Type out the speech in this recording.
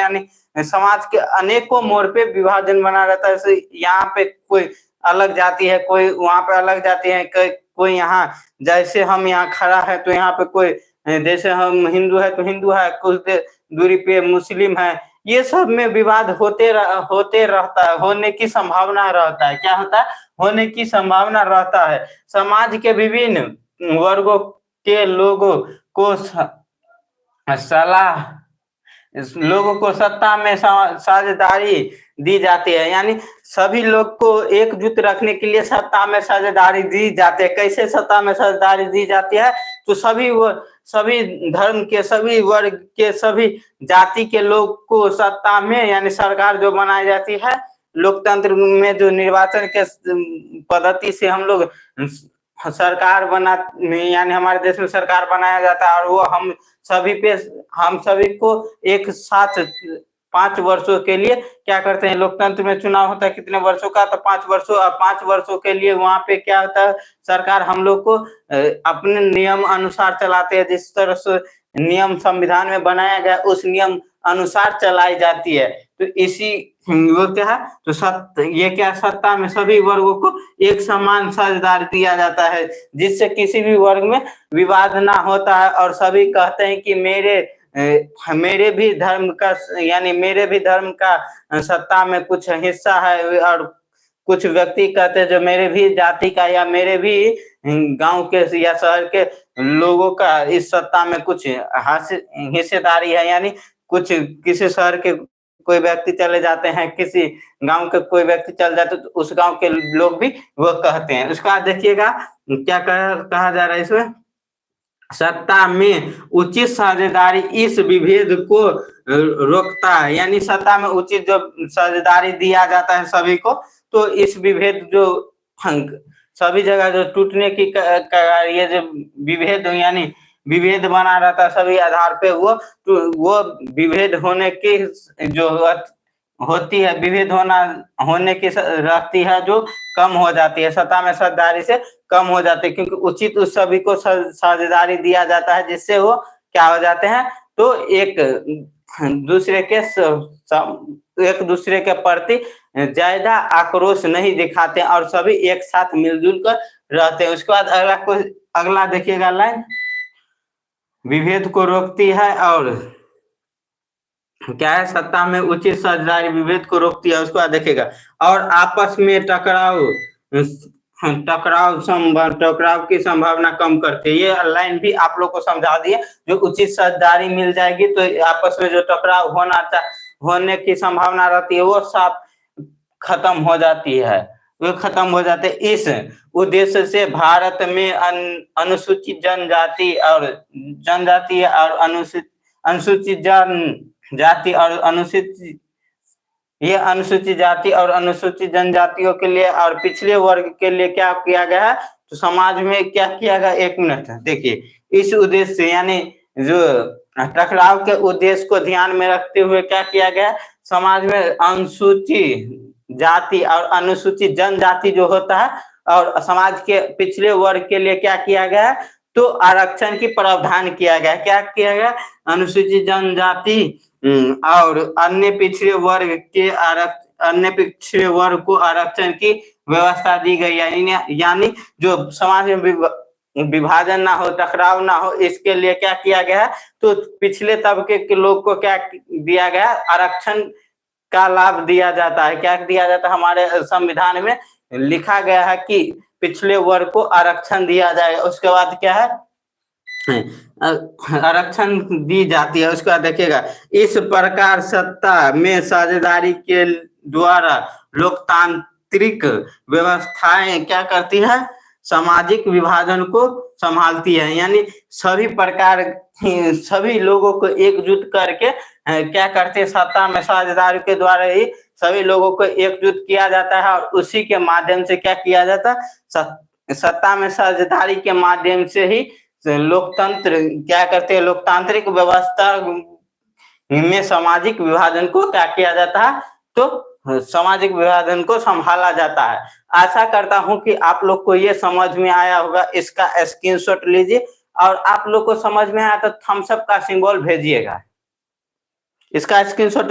यानी समाज के अनेकों मोड़ पे विभाजन बना रहता है। जैसे यहाँ पे कोई अलग जाति है, कोई वहाँ पे अलग जाति है, कोई यहाँ, जैसे हम यहाँ खड़ा है तो यहाँ पे कोई, जैसे हम हिंदू है तो हिंदू है, कुछ दूरी पे मुस्लिम है। ये सब में विवाद होते रहता है, होने की संभावना रहता है। क्या होता है? होने की संभावना रहता है। समाज के विभिन्न वर्गों के लोगों को सलाह लोगों को सत्ता में साझेदारी दी जाती है, यानी सभी लोग को एकजुट रखने के लिए सत्ता में साझेदारी दी जाती है। कैसे सत्ता में साझेदारी दी जाती है? तो सभी धर्म के, सभी वर्ग के, सभी जाति के लोग को सत्ता में, यानी सरकार जो बनाई जाती है, लोकतंत्र में जो निर्वाचन के पद्धति से हम लोग सरकार यानी हमारे देश में सरकार बनाया जाता है, और वो हम सभी को एक साथ 5 वर्षों के लिए क्या करते हैं, लोकतंत्र में चुनाव होता है कितने वर्षों का? तो 5 वर्षों, और 5 वर्षों के लिए वहां पे क्या होता है, सरकार हम लोग को अपने नियम अनुसार चलाते हैं। जिस तरह से नियम संविधान में बनाया गया उस नियम अनुसार चलाई जाती है। तो इसी वो क्या है, तो ये क्या, सत्ता में सभी वर्गों को एक समान साझेदारी दिया जाता है, जिससे किसी भी वर्ग में विवाद ना होता है, और सभी कहते हैं कि मेरे भी धर्म का, यानी मेरे भी धर्म का सत्ता में कुछ हिस्सा है, और कुछ व्यक्ति कहते हैं जो मेरे भी जाति का या मेरे भी गांव के या शहर के लोगों का इस सत्ता में कुछ हिस्सेदारी है। यानी कुछ किसी शहर के कोई व्यक्ति चले जाते हैं, किसी गांव के कोई व्यक्ति चल जाते, तो उस गांव के लोग भी वो कहते हैं। उसके बाद देखिएगा क्या कहा जा रहा है इसमें, सत्ता में उचित साझेदारी इस विभेद को रोकता है। यानी सत्ता में उचित जो साझेदारी दिया जाता है सभी को, तो इस विभेद जो सभी जगह जो टूटने की ये जो विभेद, यानी विभेद बना रहता है सभी आधार पे, वो विभेद होने की जो होती है, विभेद होने की रहती है, जो कम हो जाती है, सत्ता में साझेदारी से कम हो जाती है, क्योंकि उचित उस सभी को साझेदारी दिया जाता है, जिससे वो क्या हो जाते हैं, तो एक दूसरे के प्रति ज्यादा आक्रोश नहीं दिखाते और सभी एक साथ मिलजुल कर रहते हैं। उसके बाद अगला देखिएगा लाइन, विभेद को रोकती है, और क्या है, सत्ता में उचित साझेदारी विभेद को रोकती है। उसके बाद देखिएगा, और आपस में टकराव की संभावना कम करते हैं। ये लाइन भी आप लोग को समझा दिए, जो उचित साझेदारी मिल जाएगी तो आपस में जो टकराव होने की संभावना रहती है वो सब खत्म हो जाती है, वो खत्म हो जाते। इस उद्देश्य से भारत में अनुसूचित जनजाति और अनुसूचित जाति और अनुसूचित जाति और अनुसूचित जनजातियों के लिए और पिछड़े वर्ग के लिए क्या किया गया है, तो समाज में क्या किया गया, 1 मिनट देखिए, इस उद्देश्य से, यानी जो टकराव के उद्देश्य को ध्यान में रखते हुए क्या किया गया, समाज में अनुसूचित जाति और अनुसूचित जनजाति जो होता है, और समाज के पिछड़े वर्ग के लिए क्या किया गया, तो आरक्षण की प्रावधान किया गया। क्या किया गया, अनुसूचित जनजाति और अन्य पिछड़े वर्ग को आरक्षण की व्यवस्था दी गई। यानी जो समाज में विभाजन ना हो, टकराव ना हो, इसके लिए क्या किया गया, तो पिछले तबके के लोग को क्या दिया गया, आरक्षण का लाभ दिया जाता है। क्या दिया जाता है, हमारे संविधान में लिखा गया है कि पिछले वर्ग को आरक्षण दिया जाएगा। उसके बाद क्या है, आरक्षण दी जाती है। उसके बाद देखिएगा, इस प्रकार सत्ता में साझेदारी के द्वारा लोकतांत्रिक व्यवस्थाएं क्या करती है, सामाजिक विभाजन को संभालती है। यानी सभी लोगों को एकजुट करके क्या करते हैं, सत्ता में साझेदारी के द्वारा ही सभी लोगों को एकजुट किया जाता है, और उसी के माध्यम से क्या किया जाता है, सत्ता में साझेदारी के माध्यम से ही लोकतंत्र क्या करते हैं, लोकतांत्रिक व्यवस्था में सामाजिक विभाजन को क्या किया जाता है, तो सामाजिक विभाजन को संभाला जाता है। आशा करता हूं कि आप लोग को ये समझ में आया होगा। इसका स्क्रीनशॉट लीजिए, और आप लोग को समझ में आया तो थम्स अप का सिंबल भेजिएगा। इसका स्क्रीनशॉट